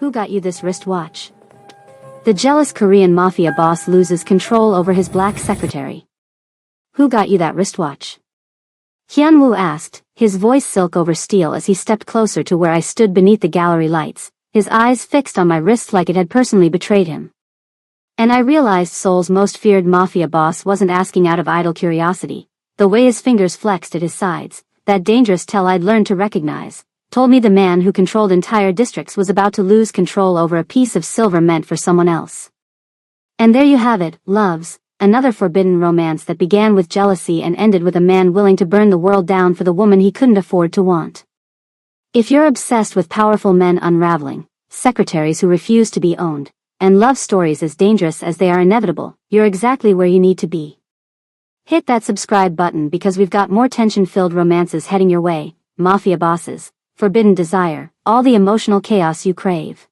Who got you this wristwatch? The jealous Korean mafia boss loses control over his black secretary. Who got you that wristwatch? Hyun-woo asked, his voice silk over steel as he stepped closer to where I stood beneath the gallery lights, his eyes fixed on my wrist like it had personally betrayed him. And I realized Seoul's most feared mafia boss wasn't asking out of idle curiosity. The way his fingers flexed at his sides, that dangerous tell I'd learned to recognize, told me the man who controlled entire districts was about to lose control over a piece of silver meant for someone else. And there you have it, loves, another forbidden romance that began with jealousy and ended with a man willing to burn the world down for the woman he couldn't afford to want. If you're obsessed with powerful men unraveling, secretaries who refuse to be owned, and love stories as dangerous as they are inevitable, you're exactly where you need to be. Hit that subscribe button because we've got more tension-filled romances heading your way, mafia bosses, forbidden desire, all the emotional chaos you crave.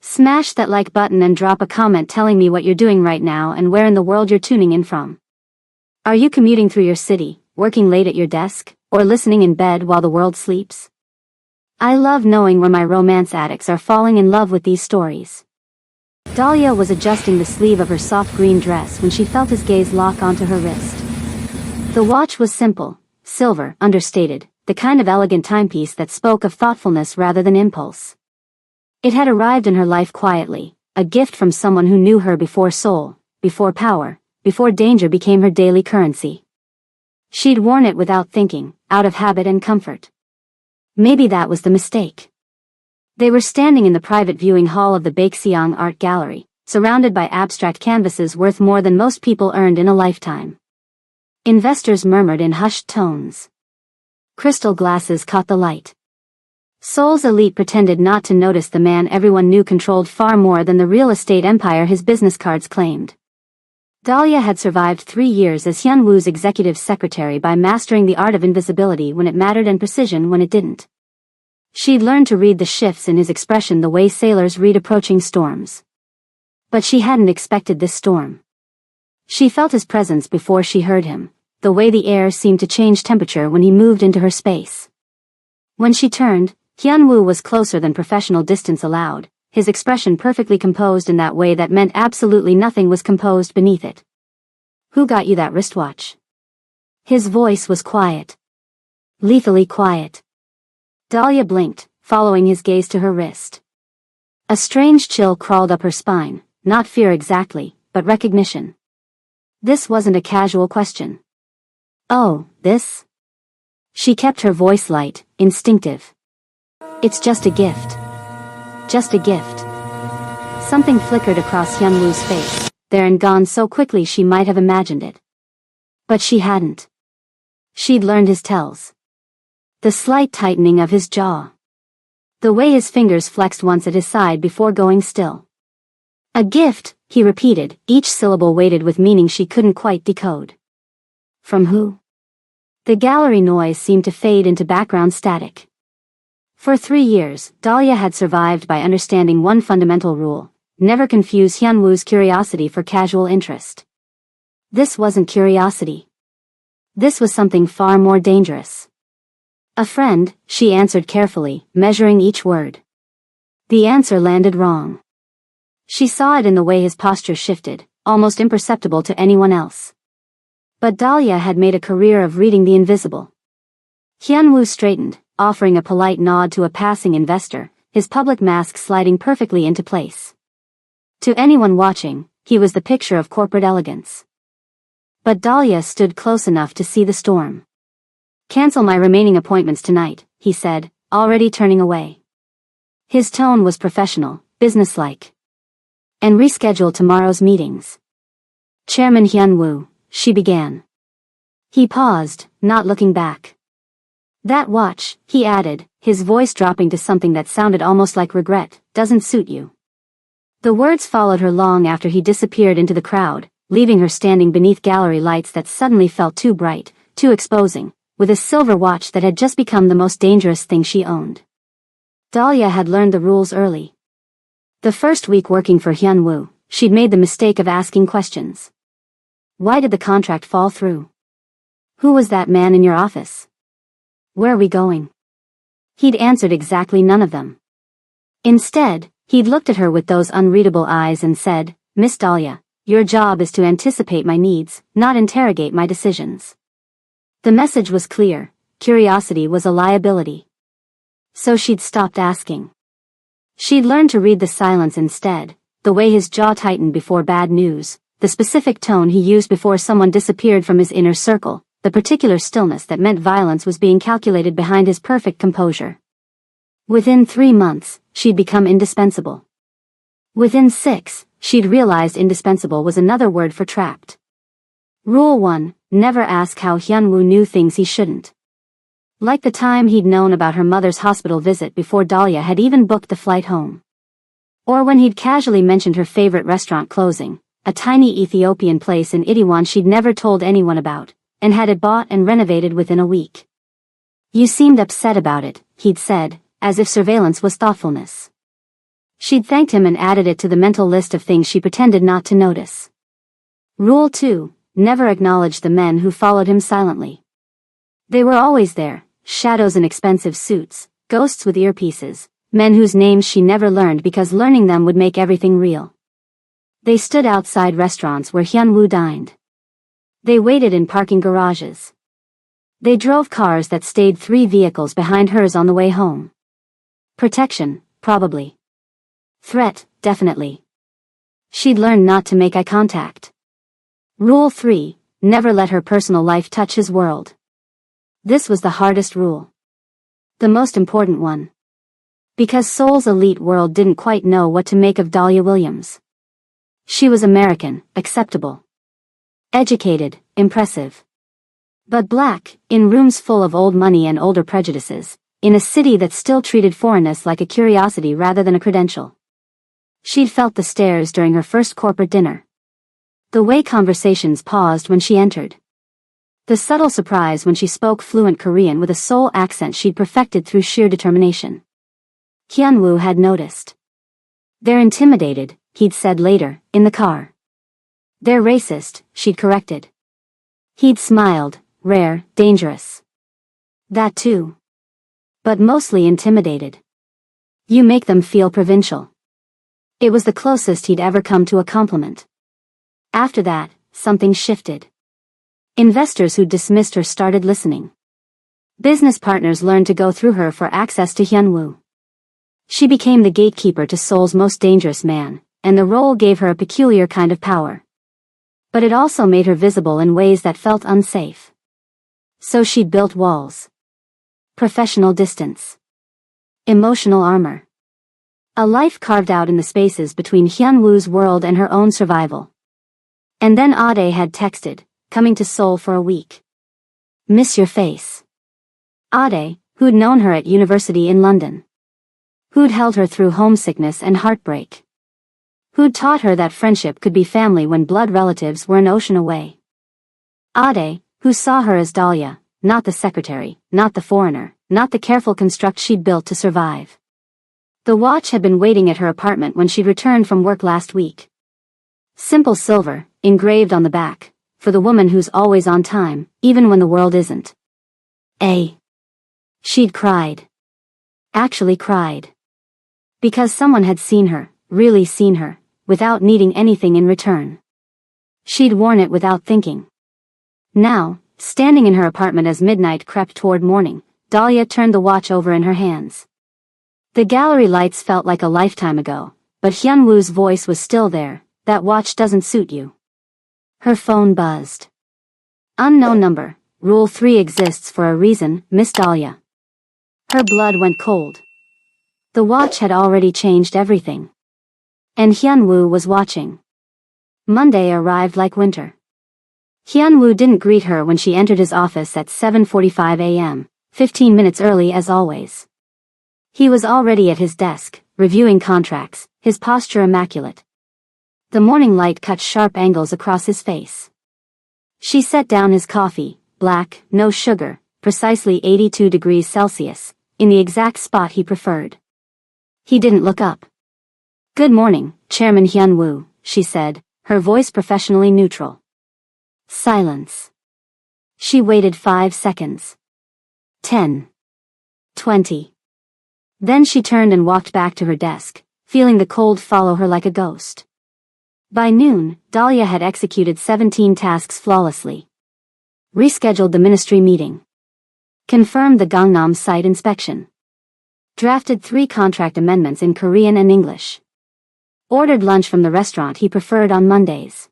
Smash that like button and drop a comment telling me what you're doing right now and where in the world you're tuning in from. Are you commuting through your city, working late at your desk, or listening in bed while the world sleeps? I love knowing where my romance addicts are falling in love with these stories. Dahlia was adjusting the sleeve of her soft green dress when she felt his gaze lock onto her wrist. The watch was simple, silver, understated, the kind of elegant timepiece that spoke of thoughtfulness rather than impulse. It had arrived in her life quietly, a gift from someone who knew her before soul, before power, before danger became her daily currency. She'd worn it without thinking, out of habit and comfort. Maybe that was the mistake. They were standing in the private viewing hall of the Baekseong Art Gallery, surrounded by abstract canvases worth more than most people earned in a lifetime. Investors murmured in hushed tones. Crystal glasses caught the light. Seoul's elite pretended not to notice the man everyone knew controlled far more than the real estate empire his business cards claimed. Dahlia had survived 3 years as Hyun-woo's executive secretary by mastering the art of invisibility when it mattered and precision when it didn't. She'd learned to read the shifts in his expression the way sailors read approaching storms. But she hadn't expected this storm. She felt his presence before she heard him, the way the air seemed to change temperature when he moved into her space. When she turned, Hyun-woo was closer than professional distance allowed, his expression perfectly composed in that way that meant absolutely nothing was composed beneath it. Who got you that wristwatch? His voice was quiet. Lethally quiet. Dahlia blinked, following his gaze to her wrist. A strange chill crawled up her spine, not fear exactly, but recognition. This wasn't a casual question. Oh, this? She kept her voice light, instinctive. It's just a gift. Just a gift. Something flickered across Hyun-woo's face, there and gone so quickly she might have imagined it. But she hadn't. She'd learned his tells. The slight tightening of his jaw. The way his fingers flexed once at his side before going still. A gift, he repeated, each syllable weighted with meaning she couldn't quite decode. From who? The gallery noise seemed to fade into background static. For 3 years, Dahlia had survived by understanding one fundamental rule: never confuse Hyun-woo's curiosity for casual interest. This wasn't curiosity. This was something far more dangerous. A friend, she answered carefully, measuring each word. The answer landed wrong. She saw it in the way his posture shifted, almost imperceptible to anyone else. But Dahlia had made a career of reading the invisible. Hyun-woo straightened, offering a polite nod to a passing investor, his public mask sliding perfectly into place. To anyone watching, he was the picture of corporate elegance. But Dahlia stood close enough to see the storm. Cancel my remaining appointments tonight, he said, already turning away. His tone was professional, businesslike. And reschedule tomorrow's meetings. Chairman Hyun-woo, she began. He paused, not looking back. That watch, he added, his voice dropping to something that sounded almost like regret, doesn't suit you. The words followed her long after he disappeared into the crowd, leaving her standing beneath gallery lights that suddenly felt too bright, too exposing, with a silver watch that had just become the most dangerous thing she owned. Dahlia had learned the rules early. The first week working for Hyun-woo, she'd made the mistake of asking questions. Why did the contract fall through? Who was that man in your office? Where are we going? He'd answered exactly none of them. Instead, He'd looked at her with those unreadable eyes and said, "Miss Dahlia, your job is to anticipate my needs, not interrogate my decisions." The message was clear: curiosity was a liability. So she'd stopped asking. She'd learned to read the silence instead, the way his jaw tightened before bad news, the specific tone he used before someone disappeared from his inner circle, the particular stillness that meant violence was being calculated behind his perfect composure. Within 3 months, she'd become indispensable. Within 6, she'd realized indispensable was another word for trapped. Rule 1, never ask how Hyunwoo knew things he shouldn't. Like the time he'd known about her mother's hospital visit before Dahlia had even booked the flight home. Or when he'd casually mentioned her favorite restaurant closing, a tiny Ethiopian place in Itaewon she'd never told anyone about, and had it bought and renovated within a week. "You seemed upset about it," he'd said, as if surveillance was thoughtfulness. She'd thanked him and added it to the mental list of things she pretended not to notice. Rule 2, never acknowledge the men who followed him silently. They were always there, shadows in expensive suits, ghosts with earpieces, men whose names she never learned because learning them would make everything real. They stood outside restaurants where Hyunwoo dined. They waited in parking garages. They drove cars that stayed 3 vehicles behind hers on the way home. Protection, probably. Threat, definitely. She'd learned not to make eye contact. Rule 3, never let her personal life touch his world. This was the hardest rule. The most important one. Because Seoul's elite world didn't quite know what to make of Dahlia Williams. She was American, acceptable. Educated, impressive. But black, in rooms full of old money and older prejudices, in a city that still treated foreignness like a curiosity rather than a credential. She'd felt the stares during her first corporate dinner. The way conversations paused when she entered. The subtle surprise when she spoke fluent Korean with a Seoul accent she'd perfected through sheer determination. Hyunwoo had noticed. "They're intimidated," he'd said later, in the car. "They're racist," she'd corrected. He'd smiled, rare, dangerous. "That too. But mostly intimidated. You make them feel provincial." It was the closest he'd ever come to a compliment. After that, something shifted. Investors who'd dismissed her started listening. Business partners learned to go through her for access to Hyunwoo. She became the gatekeeper to Seoul's most dangerous man, and the role gave her a peculiar kind of power. But it also made her visible in ways that felt unsafe. So she'd built walls. Professional distance. Emotional armor. A life carved out in the spaces between Hyunwoo's world and her own survival. And then Ade had texted, coming to Seoul for a week. "Miss your face." Ade, who'd known her at university in London. Who'd held her through homesickness and heartbreak. Who'd taught her that friendship could be family when blood relatives were an ocean away. Ade, who saw her as Dahlia, not the secretary, not the foreigner, not the careful construct she'd built to survive. The watch had been waiting at her apartment when she'd returned from work last week. Simple silver, engraved on the back, for the woman who's always on time, even when the world isn't. She'd cried. Actually cried. Because someone had seen her, really seen her, without needing anything in return. She'd worn it without thinking. Now, standing in her apartment as midnight crept toward morning, Dahlia turned the watch over in her hands. The gallery lights felt like a lifetime ago, but Hyunwoo's voice was still there. "That watch doesn't suit you." Her phone buzzed. "Unknown number. Rule 3 exists for a reason, Miss Dahlia." Her blood went cold. The watch had already changed everything. And Hyunwoo was watching. Monday arrived like winter. Hyunwoo didn't greet her when she entered his office at 7:45 a.m., 15 minutes early as always. He was already at his desk, reviewing contracts, his posture immaculate. The morning light cut sharp angles across his face. She set down his coffee, black, no sugar, precisely 82 degrees Celsius, in the exact spot he preferred. He didn't look up. "Good morning, Chairman Hyunwoo," she said, her voice professionally neutral. Silence. She waited 5 seconds. 10. 20. Then she turned and walked back to her desk, feeling the cold follow her like a ghost. By noon, Dahlia had executed 17 tasks flawlessly. Rescheduled the ministry meeting. Confirmed the Gangnam site inspection. Drafted 3 contract amendments in Korean and English. Ordered lunch from the restaurant he preferred on Mondays.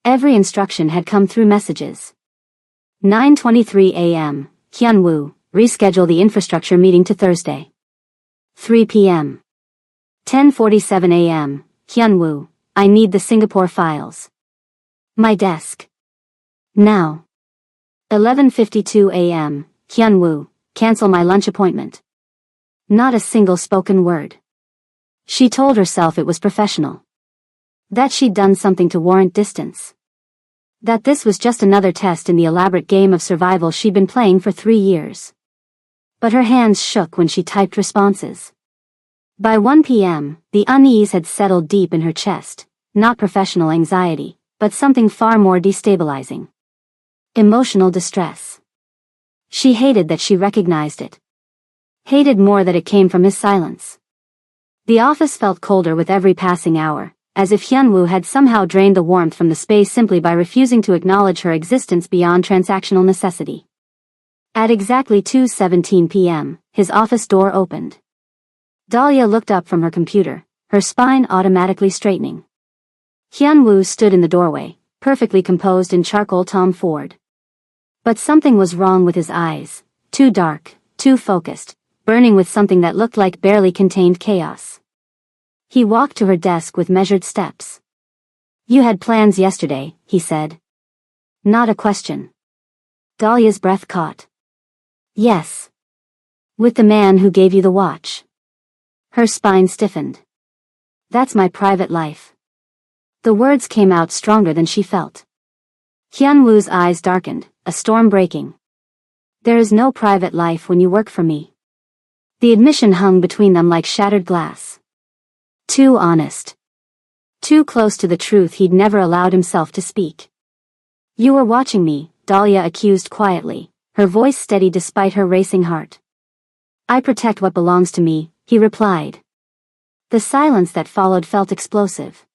Every instruction had come through messages. 9:23 a.m., Hyunwoo, reschedule the infrastructure meeting to Thursday. 3 p.m. 10:47 a.m., Hyunwoo, I need the Singapore files. My desk. Now. 11:52 a.m., Hyunwoo, cancel my lunch appointment. Not a single spoken word. She told herself it was professional. That she'd done something to warrant distance. That this was just another test in the elaborate game of survival she'd been playing for 3 years. But her hands shook when she typed responses. By 1 p.m., the unease had settled deep in her chest, not professional anxiety, but something far more destabilizing. Emotional distress. She hated that she recognized it. Hated more that it came from his silence. The office felt colder with every passing hour, as if Hyunwoo had somehow drained the warmth from the space simply by refusing to acknowledge her existence beyond transactional necessity. At exactly 2:17 p.m., his office door opened. Dahlia looked up from her computer, her spine automatically straightening. Hyunwoo stood in the doorway, perfectly composed in charcoal Tom Ford. But something was wrong with his eyes, too dark, too focused, burning with something that looked like barely contained chaos. He walked to her desk with measured steps. You had plans yesterday, he said. Not a question. Dahlia's breath caught. Yes. With the man who gave you the watch. Her spine stiffened. That's my private life. The words came out stronger than she felt. Hyunwoo's eyes darkened, a storm breaking. There is no private life when you work for me. The admission hung between them like shattered glass. Too honest. Too close to the truth he'd never allowed himself to speak. You were watching me, Dahlia accused quietly, her voice steady despite her racing heart. I protect what belongs to me, he replied. The silence that followed felt explosive.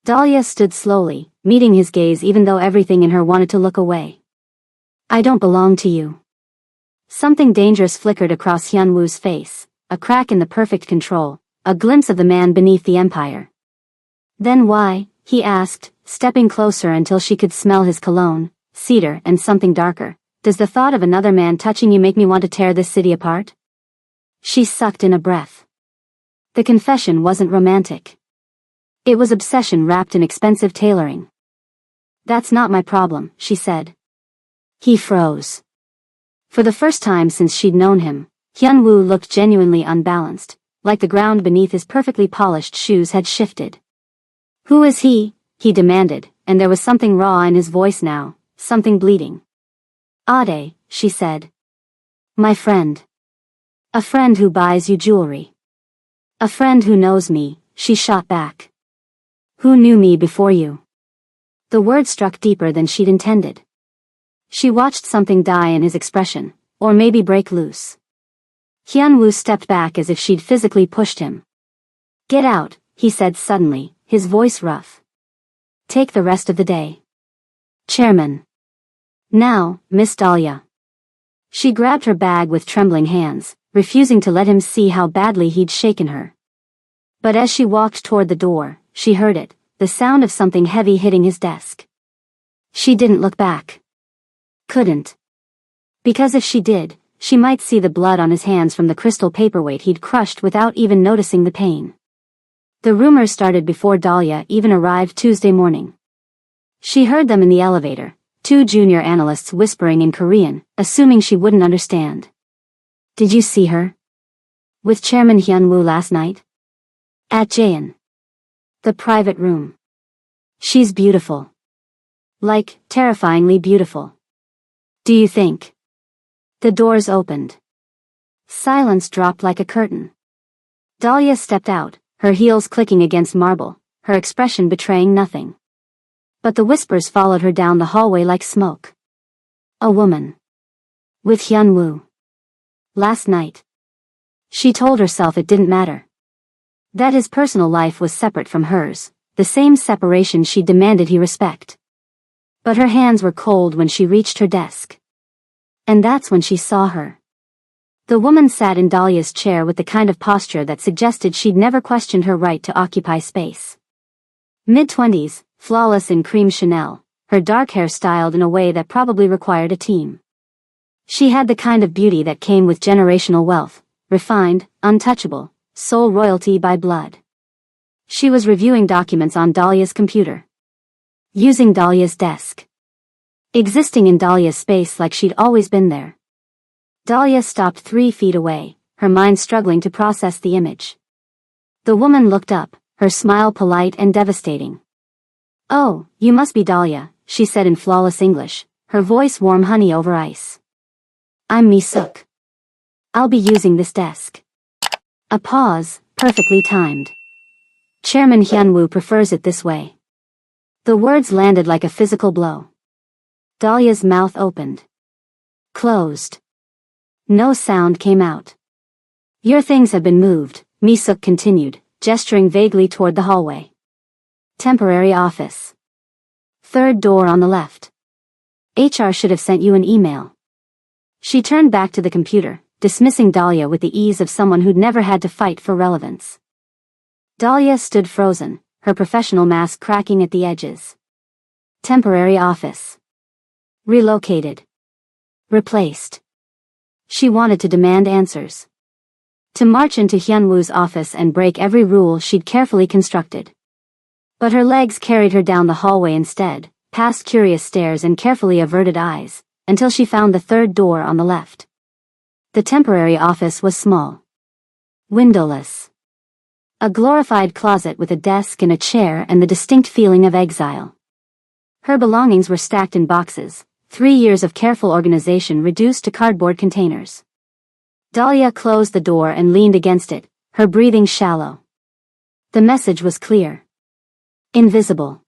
Dahlia stood slowly, meeting his gaze even though everything in her wanted to look away. I don't belong to you. Something dangerous flickered across Hyunwoo's face, a crack in the perfect control, a glimpse of the man beneath the empire. Then why, he asked, stepping closer until she could smell his cologne, cedar and something darker, does the thought of another man touching you make me want to tear this city apart? She sucked in a breath. The confession wasn't romantic. It was obsession wrapped in expensive tailoring. That's not my problem, she said. He froze. For the first time since she'd known him, Hyunwoo looked genuinely unbalanced, like the ground beneath his perfectly polished shoes had shifted. Who is he? He demanded, and there was something raw in his voice now, something bleeding. Ade, she said. My friend. A friend who buys you jewelry. A friend who knows me, she shot back. Who knew me before you? The word struck deeper than she'd intended. She watched something die in his expression, or maybe break loose. Hyunwoo stepped back as if she'd physically pushed him. Get out, he said suddenly, his voice rough. Take the rest of the day. Chairman. Now, Miss Dahlia. She grabbed her bag with trembling hands, refusing to let him see how badly he'd shaken her. But as she walked toward the door, she heard it, the sound of something heavy hitting his desk. She didn't look back. Couldn't. Because if she did, she might see the blood on his hands from the crystal paperweight he'd crushed without even noticing the pain. The rumors started before Dahlia even arrived Tuesday morning. She heard them in the elevator, 2 junior analysts whispering in Korean, assuming she wouldn't understand. Did you see her? With Chairman Hyunwoo last night? At Jaeon. The private room. She's beautiful. Like, terrifyingly beautiful. Do you think? The doors opened. Silence dropped like a curtain. Dahlia stepped out, her heels clicking against marble, her expression betraying nothing. But the whispers followed her down the hallway like smoke. A woman. With Hyunwoo. Last night. She told herself it didn't matter. That his personal life was separate from hers, the same separation she demanded he respect. But her hands were cold when she reached her desk. And that's when she saw her. The woman sat in Dahlia's chair with the kind of posture that suggested she'd never questioned her right to occupy space. Mid-20s, flawless in cream Chanel, her dark hair styled in a way that probably required a team. She had the kind of beauty that came with generational wealth, refined, untouchable, soul royalty by blood. She was reviewing documents on Dahlia's computer. Using Dahlia's desk. Existing in Dahlia's space like she'd always been there. Dahlia stopped 3 feet away, her mind struggling to process the image. The woman looked up, her smile polite and devastating. "Oh, you must be Dahlia," she said in flawless English, her voice warm honey over ice. "I'm Mi-suk. I'll be using this desk." A pause, perfectly timed. Chairman Hyunwoo prefers it this way. The words landed like a physical blow. Dahlia's mouth opened. Closed. No sound came out. "Your things have been moved," Mi-suk continued, gesturing vaguely toward the hallway. "Temporary office. 3rd door on the left. HR should have sent you an email." She turned back to the computer, dismissing Dahlia with the ease of someone who'd never had to fight for relevance. Dahlia stood frozen, her professional mask cracking at the edges. Temporary office. Relocated. Replaced. She wanted to demand answers. To march into Hyunwoo's office and break every rule she'd carefully constructed. But her legs carried her down the hallway instead, past curious stares and carefully averted eyes, until she found the 3rd door on the left. The temporary office was small. Windowless. A glorified closet with a desk and a chair and the distinct feeling of exile. Her belongings were stacked in boxes, 3 years of careful organization reduced to cardboard containers. Dahlia closed the door and leaned against it, her breathing shallow. The message was clear. Invisible.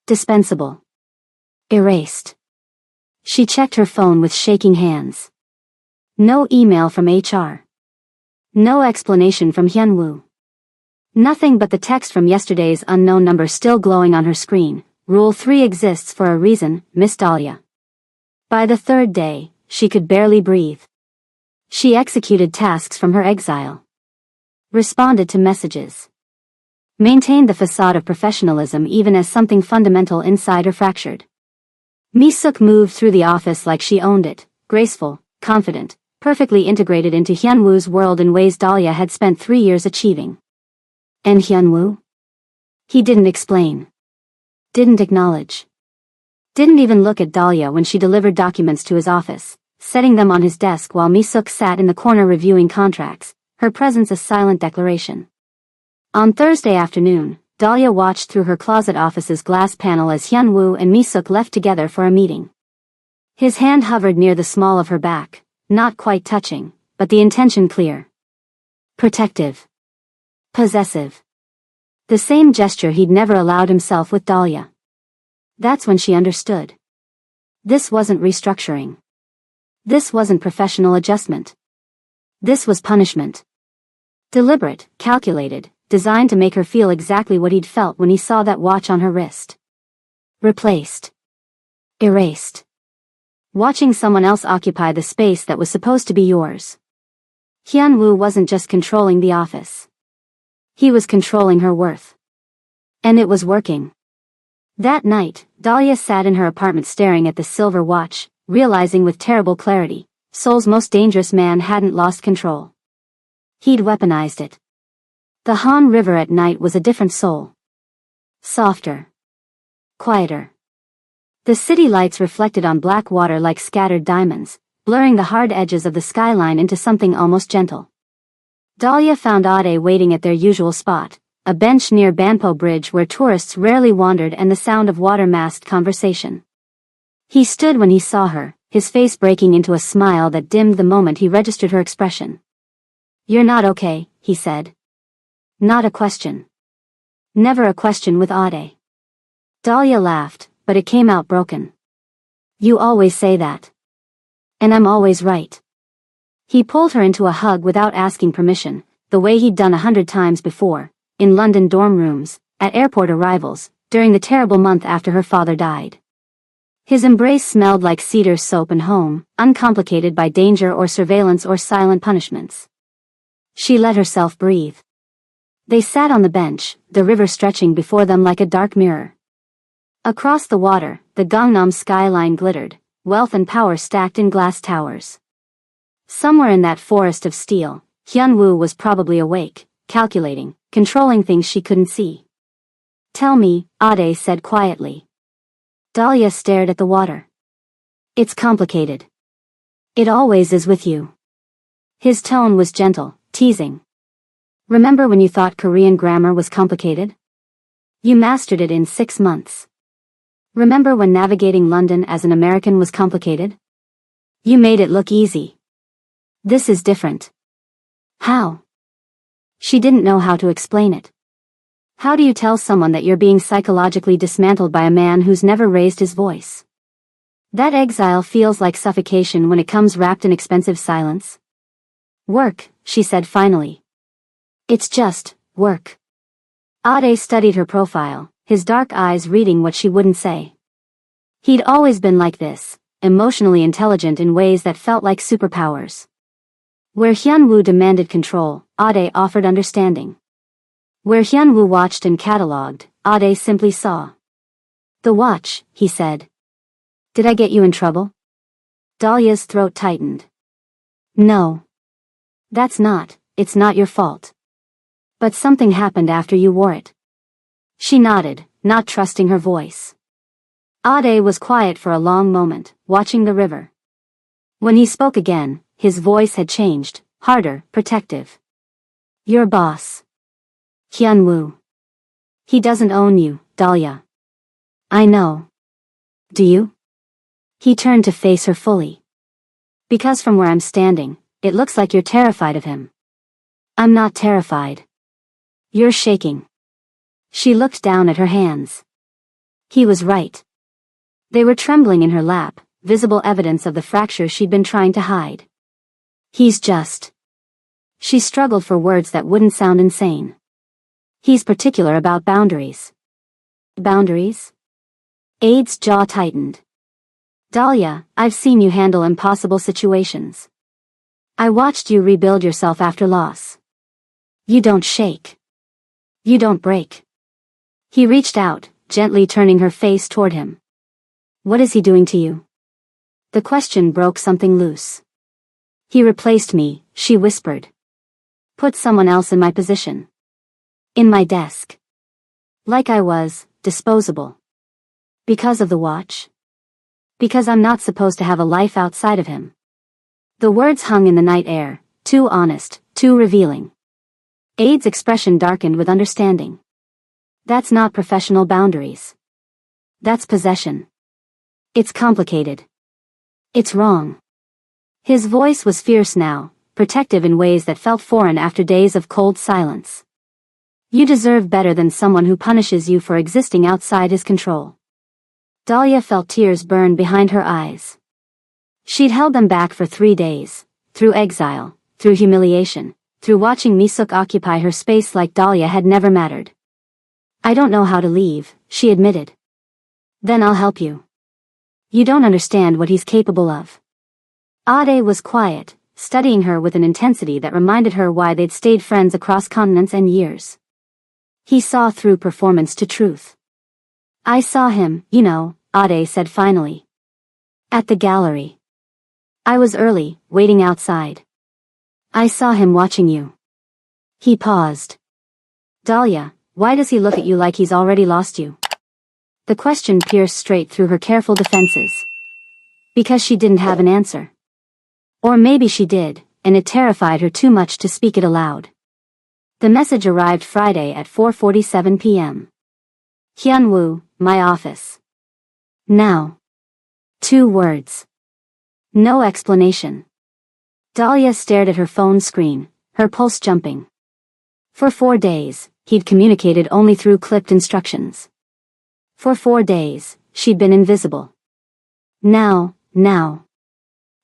Dispensable. Erased. She checked her phone with shaking hands. No email from HR. No explanation from Hyunwoo. Nothing but the text from yesterday's unknown number still glowing on her screen. Rule 3 exists for a reason, Miss Dahlia. By the 3rd day, she could barely breathe. She executed tasks from her exile. Responded to messages. Maintained the facade of professionalism even as something fundamental inside her fractured. Mi-suk moved through the office like she owned it, graceful, confident, perfectly integrated into Hyunwoo's world in ways Dahlia had spent 3 years achieving. And Hyunwoo? He didn't explain. Didn't acknowledge. Didn't even look at Dahlia when she delivered documents to his office, setting them on his desk while Mi-suk sat in the corner reviewing contracts, her presence a silent declaration. On Thursday afternoon, Dahlia watched through her closet office's glass panel as Hyunwoo and Mi-suk left together for a meeting. His hand hovered near the small of her back, not quite touching, but the intention clear. Protective. Possessive. The same gesture he'd never allowed himself with Dahlia. That's when she understood. This wasn't restructuring. This wasn't professional adjustment. This was punishment. Deliberate, calculated, designed to make her feel exactly what he'd felt when he saw that watch on her wrist. Replaced. Erased. Watching someone else occupy the space that was supposed to be yours. Hyunwoo wasn't just controlling the office. He was controlling her worth. And it was working. That night, Dahlia sat in her apartment staring at the silver watch, realizing with terrible clarity, Seoul's most dangerous man hadn't lost control. He'd weaponized it. The Han River at night was a different Seoul. Softer. Quieter. The city lights reflected on black water like scattered diamonds, blurring the hard edges of the skyline into something almost gentle. Dahlia found Ade waiting at their usual spot, a bench near Banpo Bridge where tourists rarely wandered and the sound of water masked conversation. He stood when he saw her, his face breaking into a smile that dimmed the moment he registered her expression. "You're not okay," he said. Not a question. Never a question with Ade. Dahlia laughed, but it came out broken. "You always say that. And I'm always right." He pulled her into a hug without asking permission, the way he'd done 100 times before, in London dorm rooms, at airport arrivals, during the terrible month after her father died. His embrace smelled like cedar soap and home, uncomplicated by danger or surveillance or silent punishments. She let herself breathe. They sat on the bench, the river stretching before them like a dark mirror. Across the water, the Gangnam skyline glittered, wealth and power stacked in glass towers. Somewhere in that forest of steel, Hyun-woo was probably awake, calculating, controlling things she couldn't see. "Tell me," Ade said quietly. Dahlia stared at the water. "It's complicated. It always is with you." His tone was gentle, teasing. "Remember when you thought Korean grammar was complicated? You mastered it in 6 months. Remember when navigating London as an American was complicated? You made it look easy. This is different." "How?" She didn't know how to explain it. How do you tell someone that you're being psychologically dismantled by a man who's never raised his voice? That exile feels like suffocation when it comes wrapped in expensive silence. "Work," she said finally. "It's just work." Ade studied her profile, his dark eyes reading what she wouldn't say. He'd always been like this, emotionally intelligent in ways that felt like superpowers. Where Hyun-woo demanded control, Ade offered understanding. Where Hyun-woo watched and catalogued, Ade simply saw. "The watch," he said. "Did I get you in trouble?" Dahlia's throat tightened. "No. It's not your fault. But something happened after you wore it." She nodded, not trusting her voice. Ade was quiet for a long moment, watching the river. When he spoke again, his voice had changed, harder, protective. "Your boss. Hyun-woo. He doesn't own you, Dahlia." "I know. Do you?" He turned to face her fully. "Because from where I'm standing, it looks like you're terrified of him." "I'm not terrified. You're shaking." She looked down at her hands. He was right. They were trembling in her lap, visible evidence of the fracture she'd been trying to hide. "He's just..." She struggled for words that wouldn't sound insane. "He's particular about boundaries." "Boundaries?" Ade's jaw tightened. "Dahlia, I've seen you handle impossible situations. I watched you rebuild yourself after loss. You don't shake. You don't break." He reached out, gently turning her face toward him. "What is he doing to you?" The question broke something loose. "He replaced me," she whispered. "Put someone else in my position. In my desk. Like I was, disposable. Because of the watch? Because I'm not supposed to have a life outside of him." The words hung in the night air, too honest, too revealing. Ade's expression darkened with understanding. "That's not professional boundaries. That's possession. It's complicated. It's wrong." His voice was fierce now, protective in ways that felt foreign after days of cold silence. "You deserve better than someone who punishes you for existing outside his control." Dahlia felt tears burn behind her eyes. She'd held them back for 3 days, through exile, through humiliation, through watching Misuk occupy her space like Dahlia had never mattered. "I don't know how to leave," she admitted. "Then I'll help you. You don't understand what he's capable of." Ade was quiet, studying her with an intensity that reminded her why they'd stayed friends across continents and years. He saw through performance to truth. "I saw him, you know," Ade said finally. "At the gallery. I was early, waiting outside. I saw him watching you." He paused. "Dahlia, why does he look at you like he's already lost you?" The question pierced straight through her careful defenses. Because she didn't have an answer. Or maybe she did, and it terrified her too much to speak it aloud. The message arrived Friday at 4:47 p.m. "Hyun-woo, my office. Now." 2 words. No explanation. Dahlia stared at her phone screen, her pulse jumping. For 4 days, he'd communicated only through clipped instructions. For 4 days, she'd been invisible. Now.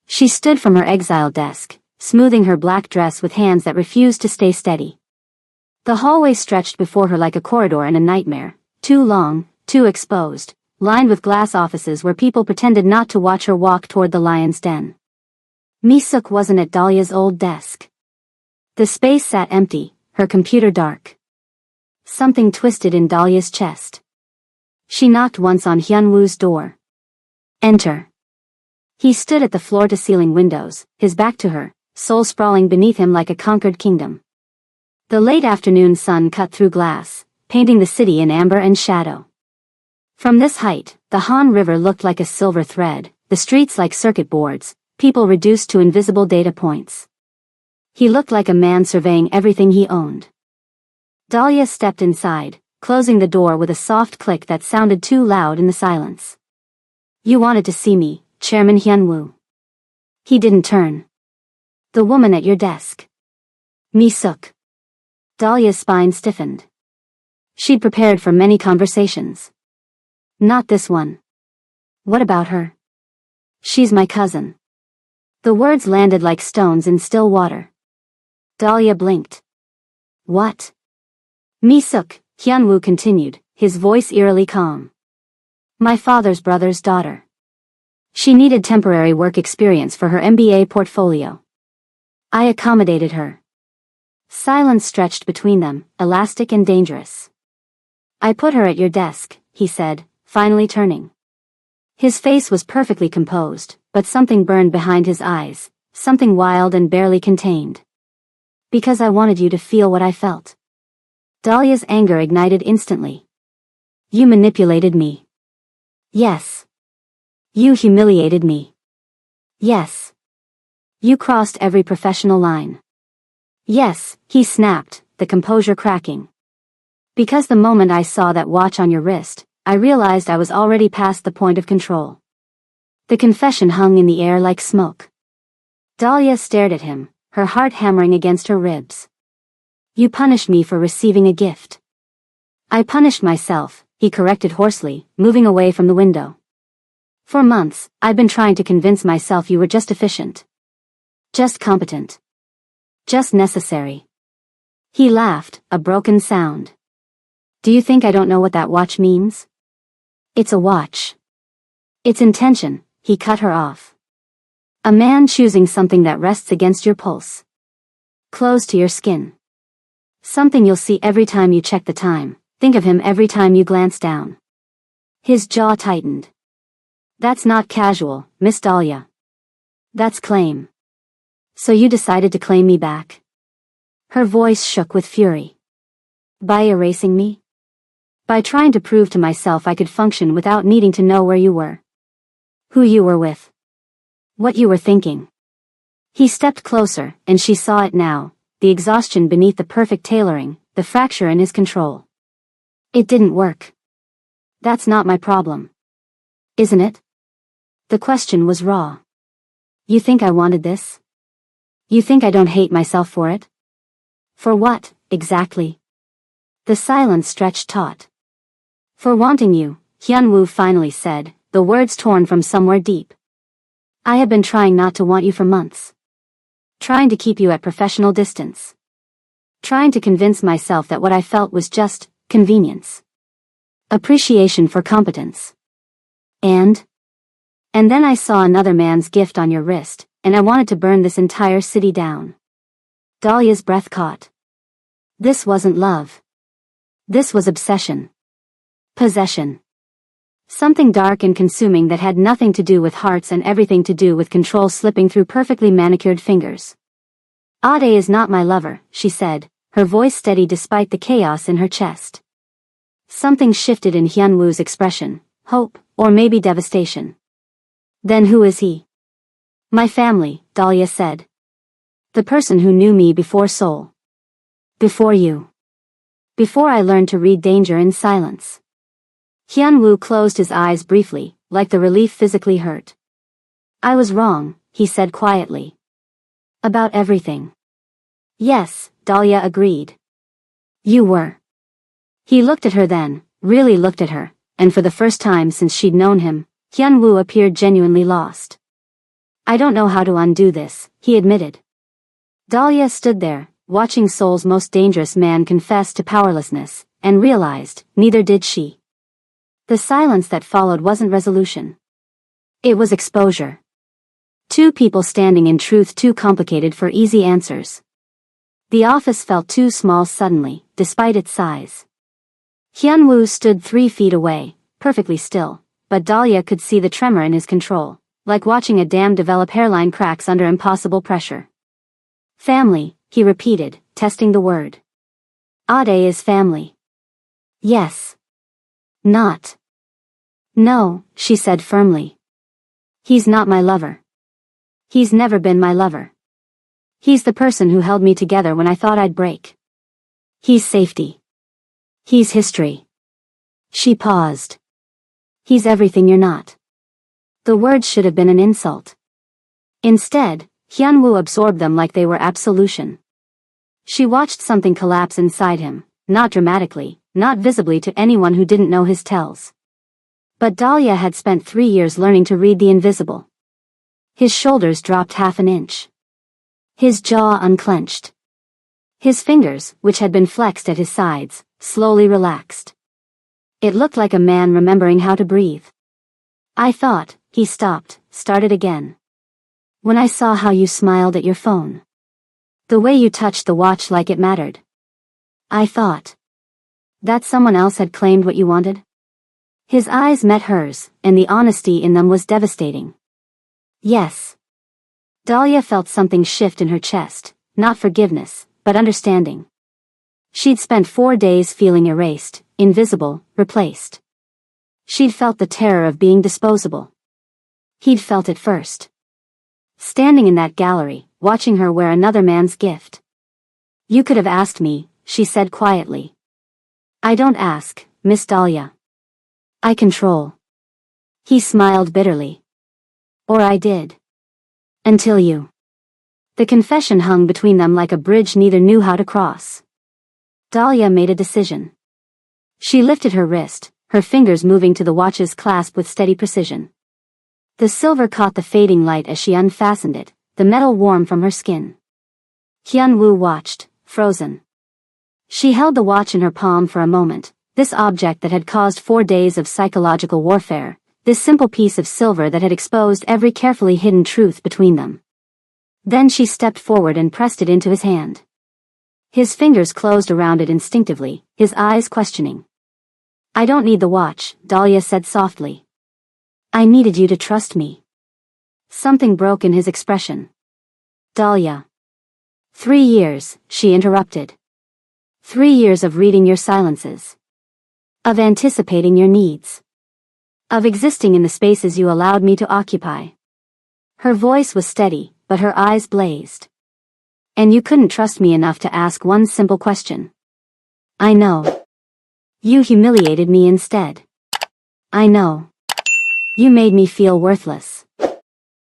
She stood from her exile desk, smoothing her black dress with hands that refused to stay steady. The hallway stretched before her like a corridor in a nightmare, too long, too exposed, lined with glass offices where people pretended not to watch her walk toward the lion's den. Mi-suk wasn't at Dahlia's old desk. The space sat empty, her computer dark. Something twisted in Dahlia's chest. She knocked once on Hyunwoo's door. Enter. He stood at the floor-to-ceiling windows, his back to her, soul sprawling beneath him like a conquered kingdom. The late afternoon sun cut through glass, painting the city in amber and shadow. From this height, the Han River looked like a silver thread, the streets like circuit boards, people reduced to invisible data points. He looked like a man surveying everything he owned. Dahlia stepped inside, closing the door with a soft click that sounded too loud in the silence. You wanted to see me, Chairman Hyunwoo. He didn't turn. The woman at your desk. Mi-suk. Dahlia's spine stiffened. She'd prepared for many conversations. Not this one. What about her? She's my cousin. The words landed like stones in still water. Dahlia blinked. What? Mi-suk, Hyunwoo continued, his voice eerily calm. My father's brother's daughter. She needed temporary work experience for her MBA portfolio. I accommodated her. Silence stretched between them, elastic and dangerous. I put her at your desk, he said, finally turning. His face was perfectly composed, but something burned behind his eyes, something wild and barely contained. Because I wanted you to feel what I felt. Dahlia's anger ignited instantly. You manipulated me. Yes. You humiliated me. Yes. You crossed every professional line. Yes, he snapped, the composure cracking. Because the moment I saw that watch on your wrist, I realized I was already past the point of control. The confession hung in the air like smoke. Dahlia stared at him, her heart hammering against her ribs. You punished me for receiving a gift. I punished myself, he corrected hoarsely, moving away from the window. For months, I've been trying to convince myself you were just efficient. Just competent. Just necessary. He laughed, a broken sound. Do you think I don't know what that watch means? It's a watch. It's intention, he cut her off. A man choosing something that rests against your pulse. Close to your skin. Something you'll see every time you check the time, think of him every time you glance down. His jaw tightened. That's not casual, Miss Dahlia. That's claim. So you decided to claim me back? Her voice shook with fury. By erasing me? By trying to prove to myself I could function without needing to know where you were. Who you were with. What you were thinking. He stepped closer, and she saw it now, the exhaustion beneath the perfect tailoring, the fracture in his control. It didn't work. That's not my problem. Isn't it? The question was raw. You think I wanted this? You think I don't hate myself for it? For what, exactly? The silence stretched taut. For wanting you, Hyunwoo finally said, the words torn from somewhere deep. I have been trying not to want you for months. Trying to keep you at professional distance. Trying to convince myself that what I felt was just convenience. Appreciation for competence. And then I saw another man's gift on your wrist, and I wanted to burn this entire city down. Dahlia's breath caught. This wasn't love. This was obsession. Possession. Something dark and consuming that had nothing to do with hearts and everything to do with control slipping through perfectly manicured fingers. Ade is not my lover, she said, her voice steady despite the chaos in her chest. Something shifted in Hyunwoo's expression, hope, or maybe devastation. Then who is he? My family, Dahlia said. The person who knew me before Seoul. Before you. Before I learned to read danger in silence. Hyunwoo closed his eyes briefly, like the relief physically hurt. I was wrong, he said quietly. About everything. Yes, Dahlia agreed. You were. He looked at her then, really looked at her, and for the first time since she'd known him, Hyunwoo appeared genuinely lost. I don't know how to undo this, he admitted. Dahlia stood there, watching Seoul's most dangerous man confess to powerlessness, and realized, neither did she. The silence that followed wasn't resolution. It was exposure. Two people standing in truth too complicated for easy answers. The office felt too small suddenly, despite its size. Hyunwoo stood 3 feet away, perfectly still, but Dahlia could see the tremor in his control, like watching a dam develop hairline cracks under impossible pressure. Family, he repeated, testing the word. Ade is family. Yes. Not. No, she said firmly. He's not my lover. He's never been my lover. He's the person who held me together when I thought I'd break. He's safety. He's history. She paused. He's everything you're not. The words should have been an insult. Instead, Hyunwoo absorbed them like they were absolution. She watched something collapse inside him, not dramatically, not visibly to anyone who didn't know his tells. But Dahlia had spent 3 years learning to read the invisible. His shoulders dropped half an inch. His jaw unclenched. His fingers, which had been flexed at his sides, slowly relaxed. It looked like a man remembering how to breathe. I thought, he stopped, started again. When I saw how you smiled at your phone. The way you touched the watch like it mattered. I thought. That someone else had claimed what you wanted? His eyes met hers, and the honesty in them was devastating. Yes. Dahlia felt something shift in her chest, not forgiveness, but understanding. She'd spent 4 days feeling erased, invisible, replaced. She'd felt the terror of being disposable. He'd felt it first. Standing in that gallery, watching her wear another man's gift. You could have asked me, she said quietly. I don't ask, Miss Dahlia. I control. He smiled bitterly. Or I did. Until you. The confession hung between them like a bridge neither knew how to cross. Dahlia made a decision. She lifted her wrist, her fingers moving to the watch's clasp with steady precision. The silver caught the fading light as she unfastened it, the metal warm from her skin. Hyunwoo watched, frozen. She held the watch in her palm for a moment, this object that had caused 4 days of psychological warfare, this simple piece of silver that had exposed every carefully hidden truth between them. Then she stepped forward and pressed it into his hand. His fingers closed around it instinctively, his eyes questioning. I don't need the watch, Dahlia said softly. I needed you to trust me. Something broke in his expression. Dahlia. 3 years, she interrupted. 3 years of reading your silences. Of anticipating your needs. Of existing in the spaces you allowed me to occupy. Her voice was steady, but her eyes blazed. And you couldn't trust me enough to ask one simple question. I know. You humiliated me instead. I know. You made me feel worthless.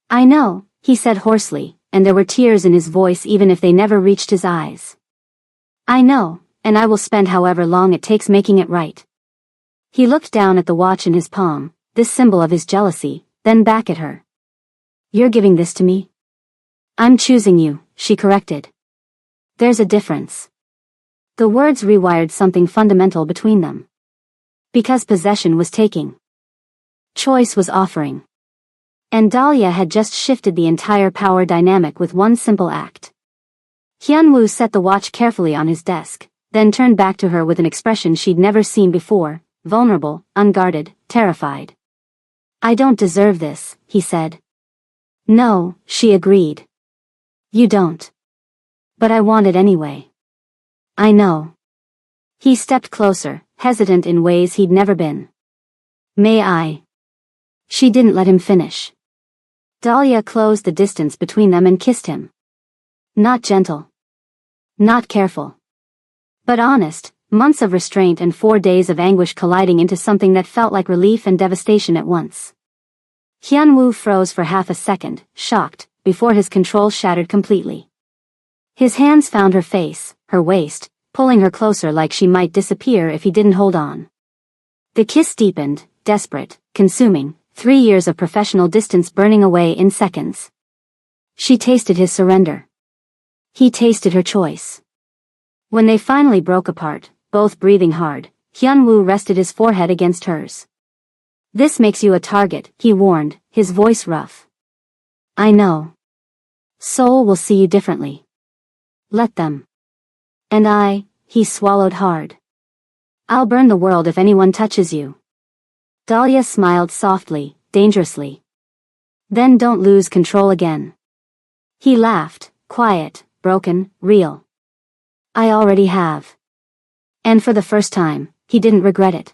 I know, he said hoarsely, and there were tears in his voice even if they never reached his eyes. I know, and I will spend however long it takes making it right. He looked down at the watch in his palm, this symbol of his jealousy, then back at her. You're giving this to me? I'm choosing you, she corrected. There's a difference. The words rewired something fundamental between them. Because possession was taking. Choice was offering. And Dahlia had just shifted the entire power dynamic with one simple act. Hyunwoo set the watch carefully on his desk, then turned back to her with an expression she'd never seen before, vulnerable, unguarded, terrified. I don't deserve this, he said. No, she agreed. You don't. But I want it anyway. I know. He stepped closer, hesitant in ways he'd never been. May I? She didn't let him finish. Dahlia closed the distance between them and kissed him. Not gentle. Not careful. But honest, months of restraint and 4 days of anguish colliding into something that felt like relief and devastation at once. Hyunwoo froze for half a second, shocked, before his control shattered completely. His hands found her face, her waist, pulling her closer like she might disappear if he didn't hold on. The kiss deepened, desperate, consuming, 3 years of professional distance burning away in seconds. She tasted his surrender. He tasted her choice. When they finally broke apart, both breathing hard, Hyunwoo rested his forehead against hers. This makes you a target, he warned, his voice rough. I know. Seoul will see you differently. Let them. And he swallowed hard. I'll burn the world if anyone touches you. Dahlia smiled softly, dangerously. Then don't lose control again. He laughed, quiet, broken, real. I already have. And for the first time, he didn't regret it.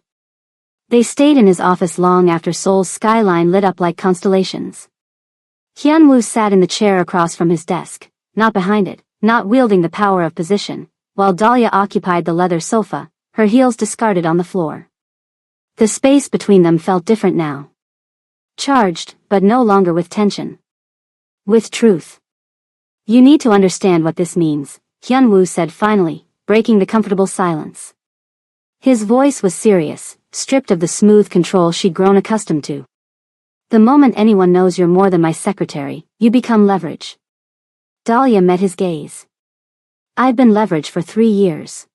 They stayed in his office long after Seoul's skyline lit up like constellations. Hyunwoo sat in the chair across from his desk, not behind it, not wielding the power of position, while Dahlia occupied the leather sofa, her heels discarded on the floor. The space between them felt different now. Charged, but no longer with tension. With truth. You need to understand what this means, Hyunwoo said finally, breaking the comfortable silence. His voice was serious, stripped of the smooth control she'd grown accustomed to. The moment anyone knows you're more than my secretary, you become leverage. Dahlia met his gaze. I've been leverage for 3 years.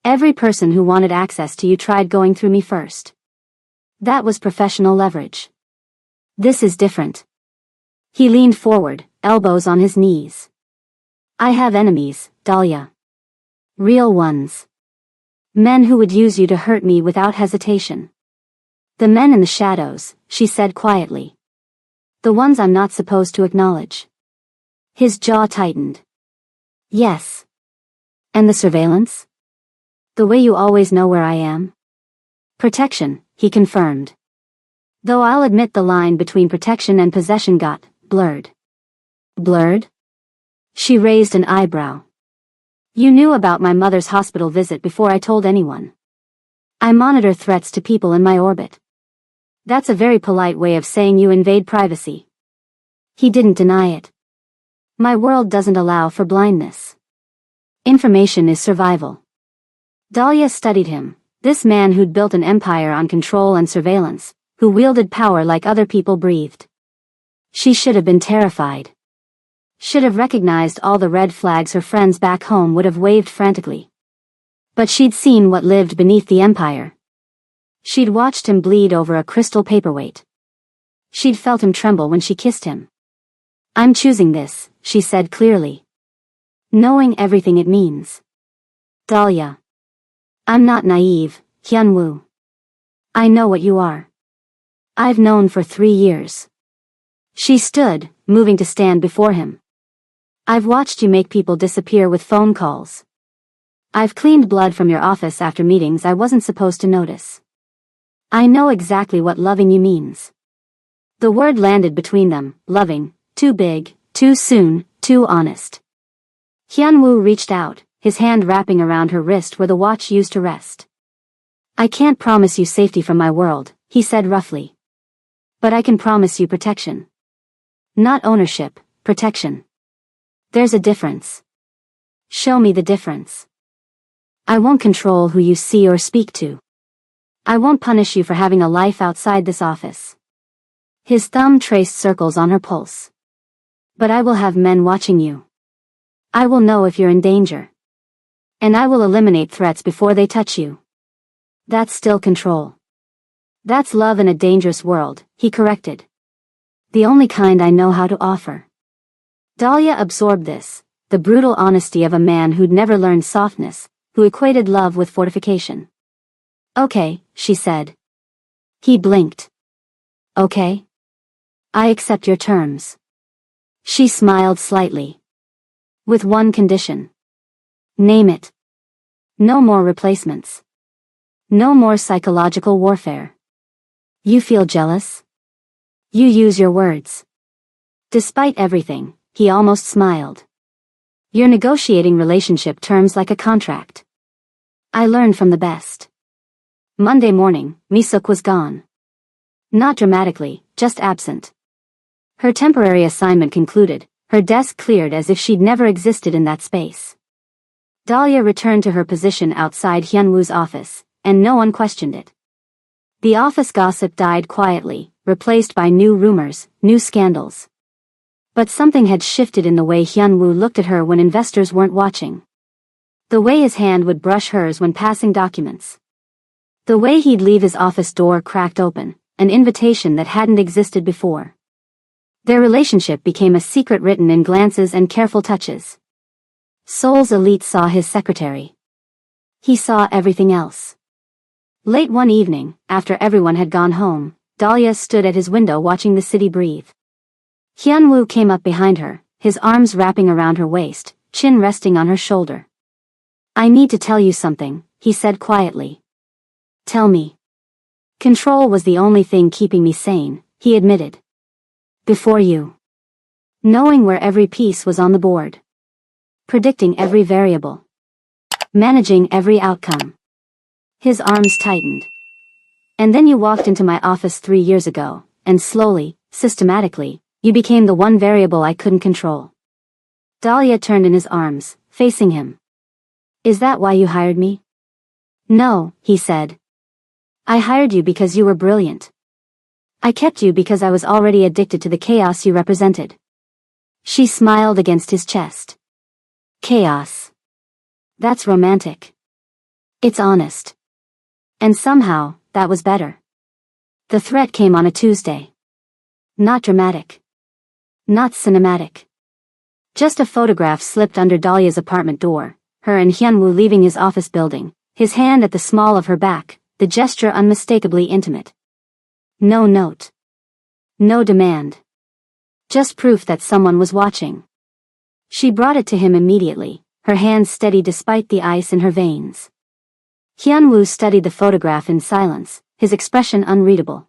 Every person who wanted access to you tried going through me first. That was professional leverage. This is different. He leaned forward, elbows on his knees. I have enemies, Dahlia. Real ones. Men who would use you to hurt me without hesitation. The men in the shadows, she said quietly. The ones I'm not supposed to acknowledge. His jaw tightened. Yes. And the surveillance? The way you always know where I am? Protection, he confirmed. Though I'll admit the line between protection and possession got blurred. Blurred? She raised an eyebrow. You knew about my mother's hospital visit before I told anyone. I monitor threats to people in my orbit. That's a very polite way of saying you invade privacy. He didn't deny it. My world doesn't allow for blindness. Information is survival. Dahlia studied him, this man who'd built an empire on control and surveillance, who wielded power like other people breathed. She should have been terrified. Should have recognized all the red flags her friends back home would have waved frantically. But she'd seen what lived beneath the empire. She'd watched him bleed over a crystal paperweight. She'd felt him tremble when she kissed him. I'm choosing this, she said clearly. Knowing everything it means. Dahlia. I'm not naive, Hyunwoo. I know what you are. I've known for 3 years. She stood, moving to stand before him. I've watched you make people disappear with phone calls. I've cleaned blood from your office after meetings I wasn't supposed to notice. I know exactly what loving you means. The word landed between them, loving, too big, too soon, too honest. Hyunwoo reached out, his hand wrapping around her wrist where the watch used to rest. I can't promise you safety from my world, he said roughly. But I can promise you protection. Not ownership, protection. There's a difference. Show me the difference. I won't control who you see or speak to. I won't punish you for having a life outside this office. His thumb traced circles on her pulse. But I will have men watching you. I will know if you're in danger. And I will eliminate threats before they touch you. That's still control. That's love in a dangerous world, he corrected. The only kind I know how to offer. Dahlia absorbed this, the brutal honesty of a man who'd never learned softness, who equated love with fortification. Okay, she said. He blinked. Okay. I accept your terms. She smiled slightly. With one condition. Name it. No more replacements. No more psychological warfare. You feel jealous? You use your words. Despite everything, he almost smiled. You're negotiating relationship terms like a contract. I learned from the best. Monday morning, Misuk was gone. Not dramatically, just absent. Her temporary assignment concluded, her desk cleared as if she'd never existed in that space. Dahlia returned to her position outside Hyunwoo's office, and no one questioned it. The office gossip died quietly, replaced by new rumors, new scandals. But something had shifted in the way Hyun-woo looked at her when investors weren't watching. The way his hand would brush hers when passing documents. The way he'd leave his office door cracked open, an invitation that hadn't existed before. Their relationship became a secret written in glances and careful touches. Seoul's elite saw his secretary. He saw everything else. Late one evening, after everyone had gone home, Dahlia stood at his window watching the city breathe. Hyun-woo came up behind her, his arms wrapping around her waist, chin resting on her shoulder. "I need to tell you something," he said quietly. "Tell me." "Control was the only thing keeping me sane," he admitted. "Before you. Knowing where every piece was on the board. Predicting every variable. Managing every outcome." His arms tightened. "And then you walked into my office 3 years ago, and slowly, systematically, you became the one variable I couldn't control." Dahlia turned in his arms, facing him. "Is that why you hired me?" "No," he said. "I hired you because you were brilliant. I kept you because I was already addicted to the chaos you represented." She smiled against his chest. "Chaos. That's romantic. It's honest. And somehow, that was better." The threat came on a Tuesday. Not dramatic. Not cinematic. Just a photograph slipped under Dahlia's apartment door, her and Hyun-woo leaving his office building, his hand at the small of her back, the gesture unmistakably intimate. No note. No demand. Just proof that someone was watching. She brought it to him immediately, her hands steady despite the ice in her veins. Hyun-woo studied the photograph in silence, his expression unreadable.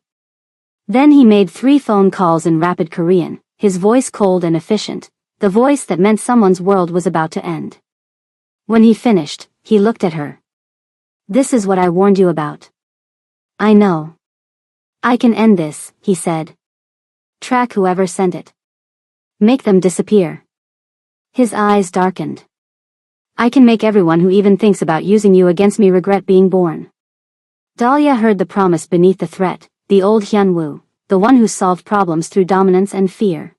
Then he made 3 phone calls in rapid Korean, his voice cold and efficient, the voice that meant someone's world was about to end. When he finished, he looked at her. "This is what I warned you about." "I know. I can end this," he said. "Track whoever sent it. Make them disappear." His eyes darkened. "I can make everyone who even thinks about using you against me regret being born." Dahlia heard the promise beneath the threat, the old Hyun-woo, the one who solved problems through dominance and fear.